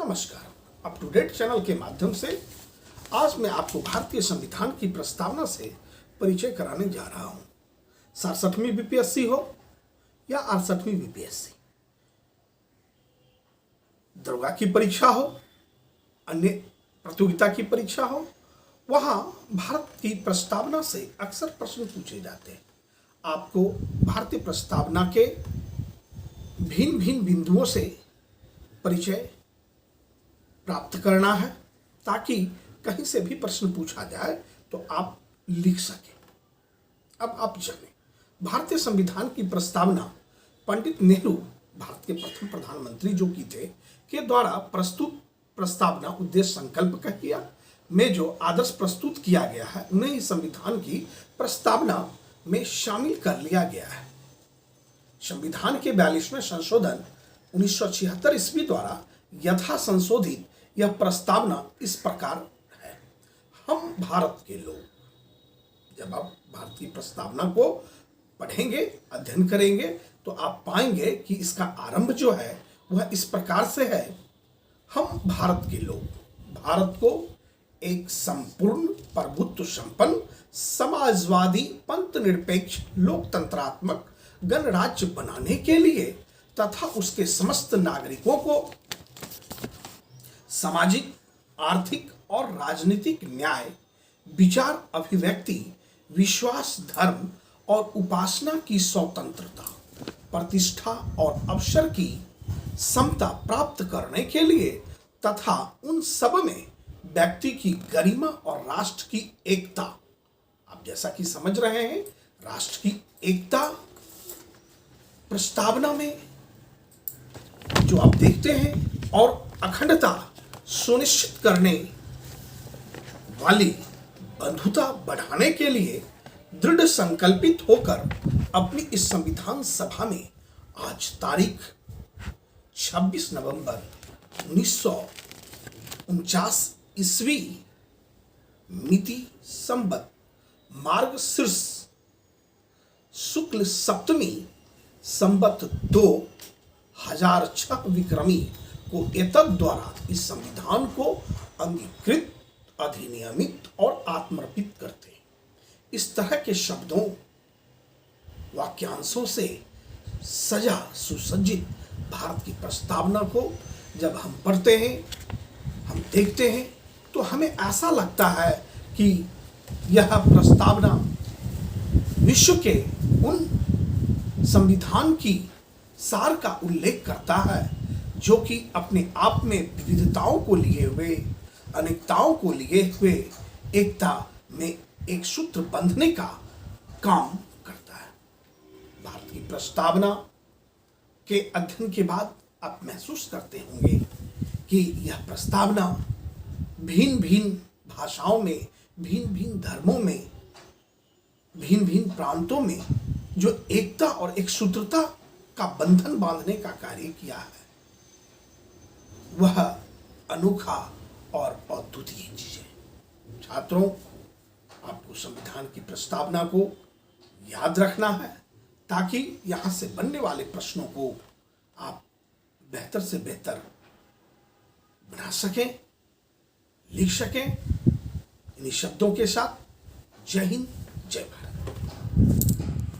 नमस्कार। Up to date channel के माध्यम से आज मैं आपको भारतीय संविधान की प्रस्तावना से परिचय कराने जा रहा हूं। 67वीं बीपीएससी हो या 68वीं बीपीएससी, दरोगा की परीक्षा हो, अन्य प्रतियोगिता की परीक्षा हो, वहां भारत की प्रस्तावना से अक्सर प्रश्न पूछे जाते हैं। आपको भारतीय प्रस्तावना के भिन्न भिन्न बिंदुओं से परिचय प्राप्त करना है ताकि कहीं से भी प्रश्न पूछा जाए तो आप लिख सकें। अब आप जानें, भारतीय संविधान की प्रस्तावना पंडित नेहरू, भारत के प्रथम प्रधानमंत्री जो की थे, के द्वारा प्रस्तुत प्रस्तावना उद्देश्य संकल्प कहिया में जो आदर्श प्रस्तुत किया गया है उन्हें ही संविधान की प्रस्तावना में शामिल कर लिया गया है। संविधान के 42वें संशोधन 1976 ईस्वी द्वारा यथा संशोधित यह प्रस्तावना इस प्रकार है। हम भारत के लोग, जब आप भारत की प्रस्तावना को पढ़ेंगे, अध्ययन करेंगे तो आप पाएंगे कि इसका आरंभ जो है वह इस प्रकार से है। हम भारत के लोग भारत को एक संपूर्ण प्रभुत्व संपन्न समाजवादी पंथ निरपेक्ष लोकतंत्रात्मक गणराज्य बनाने के लिए तथा उसके समस्त नागरिकों को सामाजिक, आर्थिक और राजनीतिक न्याय, विचार अभिव्यक्ति, विश्वास, धर्म और उपासना की स्वतंत्रता, प्रतिष्ठा और अवसर की समता प्राप्त करने के लिए तथा उन सब में व्यक्ति की गरिमा और राष्ट्र की एकता, आप जैसा कि समझ रहे हैं, राष्ट्र की एकता प्रस्तावना में जो आप देखते हैं और अखंडता सुनिश्चित करने वाली बंधुता बढ़ाने के लिए दृढ़ संकल्पित होकर अपनी इस संविधान सभा में आज तारीख 26 नवंबर 1949 ईस्वी मिति संवत मार्गशीर्ष शुक्ल सप्तमी संवत 2006 विक्रमी को एतद द्वारा इस संविधान को अंगीकृत, अधिनियमित और आत्मर्पित करते हैं। इस तरह के शब्दों, वाक्यांशों से सजा सुसज्जित भारत की प्रस्तावना को जब हम पढ़ते हैं, हम देखते हैं तो हमें ऐसा लगता है कि यह प्रस्तावना विश्व के उन संविधान की सार का उल्लेख करता है जो कि अपने आप में विविधताओं को लिए हुए, अनेकताओं को लिए हुए एकता में एक सूत्र बंधने का काम करता है। भारत की प्रस्तावना के अध्ययन के बाद आप महसूस करते होंगे कि यह प्रस्तावना भिन्न भिन्न भाषाओं में, भिन्न भिन्न धर्मों में, भिन्न भिन्न प्रांतों में जो एकता और एक सूत्रता का बंधन बांधने का कार्य किया है, वह अनोखा और अद्वितीय चीज है। छात्रों, आपको संविधान की प्रस्तावना को याद रखना है ताकि यहां से बनने वाले प्रश्नों को आप बेहतर से बेहतर बना सकें, लिख सकें। इन्हीं शब्दों के साथ जय हिंद, जय भारत।